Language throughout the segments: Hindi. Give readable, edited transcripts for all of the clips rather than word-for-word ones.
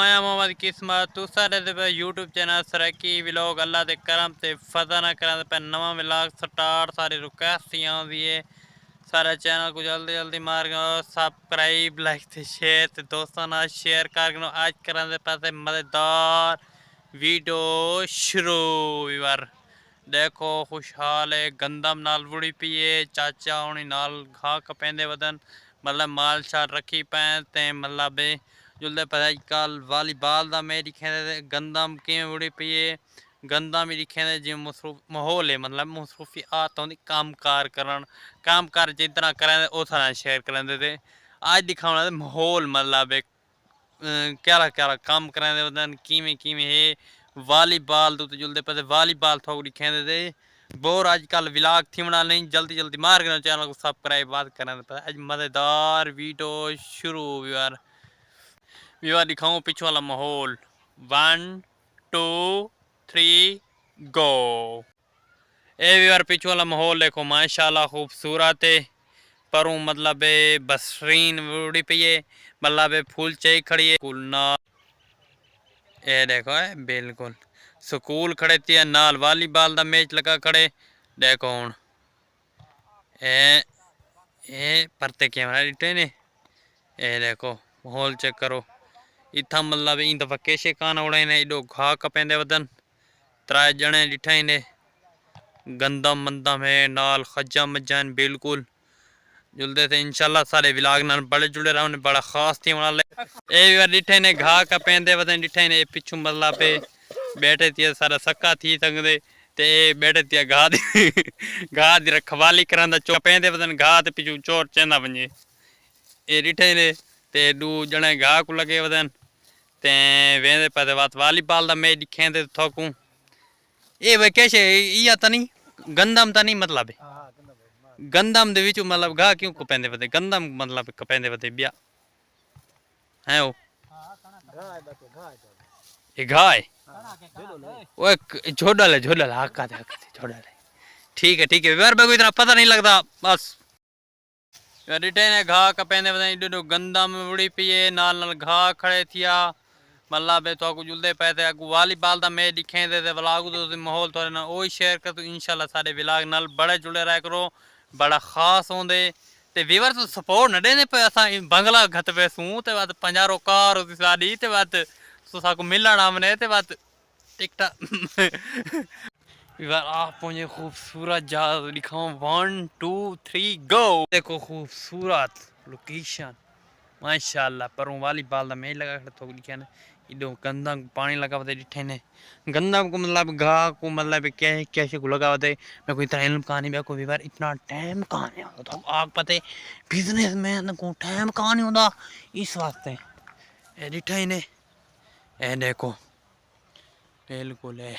मैं मोहम्मद किस्मत तू सारे दे यूट्यूब चैनल सरकी व्लॉग अल्लाह दे करम ते फजा ना करा पे नवा व्लॉग स्टार्ट सारी रिक्वेस्टियां दिए सारे चैनल को जल्दी जल्दी मार सब्सक्राइब लाइक ते शेयर ते दोस्तों ना शेयर कर आज करा दे पासे मजेदार वीडियो शुरू यार देखो खुशहाल है गंदम नाल बुड़ी पिए चाचा होनी नाल घा कपेंदे वदन मतलब माल शाल रखी पैं ते मतलब जुल्दे पता कल वालीबाल का मैच दिखे गंदम किमें बुड़ी पिए गंदम ही दिखे जिमें मसरूफ माहौल है मतलब मसरूफी आत होंगी काम कार करन काम कार जितना करें उस तरह शेयर करेंगे थे आज दिखाना माहौल मतलब क्या क्या काम करें वदन किमें किमें है वालीबाल तो जुल्दे पते वालीबाल थोक दिखेंदे थे बोर आजकल व्लॉग थी बना नहीं जल्दी जल्दी मार कर चैनल को सब्सक्राइब बात करें आज मज़ेदार वीडियो शुरू यार दिखाऊं पीछे वाला माहौल 1 2 3 गो यार पीछे वाला माहौल देखो माशाल्लाह खूबसूरत है परूँ मतलब बसरीन उड़ी पी है मतलब फूल चाहिए खड़ी है कुलना ये देखो है बिल्कुल स्कूल खड़े थे नाल वालीबाल का मैच लगा खड़े देखो हूँ ए परते कैमरा डिटे ने ये देखो माहौल चेक करो इतना मतलब इन दफा केशे कान उड़े ने एडो घा कपेंदे वदन त्राए जने डिठा ने गंदम मंदम है नाल खज्जा मज्जन बिल्कुल जुलते थे इंशाल्लाह सारे व्लॉग नाल बड़े जुड़े रहो बड़ा खास थी बना ले ए डिठे ने घा कपेंदे वदन डिठे ने पिछू मतलब पे बैठे थे सारा सक्का थी सकते ते बैठे थे घा दी रखवाली करांदा चो पेंदे वदन घा ते पिछू चोर चेंदा वने ए डिठे ने ते दू जने घा को लगे वदन ते वेंदे पते बात वालीबाल दा मैच दिखेंदे थोकू ए वे कैसे इया त नहीं गंदम त नहीं मतलब गंदम दे विच मतलब घा क्यों कपेंदे वदे गंदम मतलब कपेंदे वदे बिया है ओ ये घा है ओए झोडल हाका दे झोडल ठीक है यार मेरे को इतना पता नहीं लगता बस रिटे ने घा कपेंदे वदे गंदम उड़ी पिए नाल नाल घा खड़े थिया मतलब तो जुलते पे थे अगू वालीबाल का मैच दिखेंदे थे व्लॉग तो माहौल थोड़े ना वही शेयर कर तो इंशाल्लाह सारे व्लॉग नाल बड़े जुड़े रहा करो बड़ा खास होंदे ते व्यूअर तो सपोर्ट न देने पे असा बंगला घत पे सूं ते बात पंजारो कार होती साडी ते बात तो साको मिलण आमने ते बात टिकटा व्यूअर आप मुझे खूबसूरत जहाज दिखाओ 1 2 3 गो देखो खूबसूरत लोकेशन माशाल्लाह पर वालीबाल का मैच लगा खड़ा तो लिखा ने इडो गंदम पानी लगावते डिठे ने गंदम को मतलब घा को मतलब कैसे को लगावते मैं कोई इतना इल्म कहानी में कोई बार इतना टाइम कहाँ नहीं होता तो आग पते बिजनेस मैन को टाइम कहाँ नहीं होता इस वास्ते ए डिठे ने ए देखो बिल्कुल है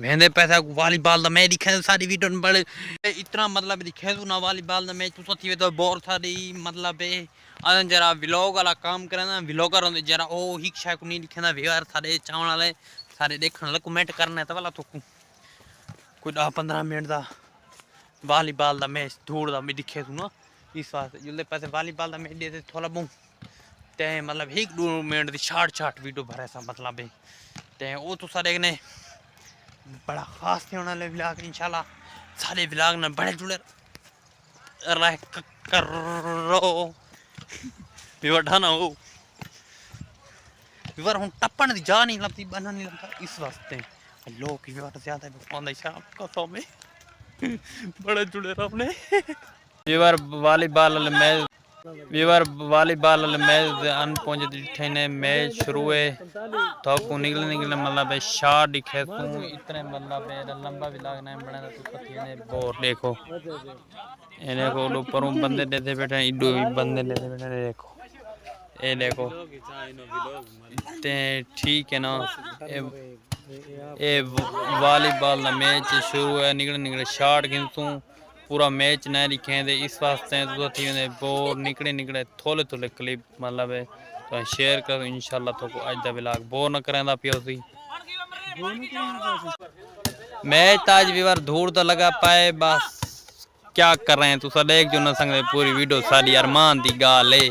वेंदे पैसा वालीबाल का मैच दिखे सारी वीडियो बड़े इतना मतलब दिखे तू ना वालीबाल का मैच तुसा थी तो बोर सारी मतलब अदन जरा व्लॉग वाला काम करें व्लॉगर होंगे जरा ओ हिक शाय को नहीं दिखेंदा व्यूअर सारे चावण वाले सारे देखने वाले कमेंट करने तो वाला तो कोई 10-15 मिनट का वालीबाल का मैच धूड़ का मैं दिखे तू ना इस वास्ते जुल्दे पैसे वालीबाल का मैच देते थोड़ा बहुत ते मतलब 1-2 मिनट की शार्ट वीडियो भरे सा मतलब ते वो तो सारे ने बड़ा खास थे होने व्लॉग इंशाल्लाह सारे व्लॉग ना बड़े जुड़े रह करो विवर ना हो विवर हम टप्पन दी जा नहीं लगती बना नहीं लगता इस वास्ते लोग विवर ज्यादा पांदा शाम को तो में बड़े जुड़े रहने viewer volleyball match viewer volleyball match अन पहुंचे दिखे ने मैच शुरू है तो को निकले मतलब शार्ट दिखे तू इतने मतलब लंबा भी लागना बना तो कथी ने बोर देखो इन्हें को ऊपर बंदे देते बैठे इडो भी बंदे देते बैठे देखो ये देखो ते ठीक है ना ये वालीबाल का मैच शुरू है निकले शार्ट गिनतू पूरा मैच नहीं दिखे दे इस वास्ते तो थी वेंदे बोर निकले थोड़े क्लिप मतलब तो शेयर करो इंशाल्लाह तो आज दा व्लॉग बोर न करेंदा पियो सी मैच आज व्यूअर धूड़ तो लगा पाए बस क्या कर रहे हैं तुसा देख जो न संग पूरी वीडियो सारी अरमान दी गाल है।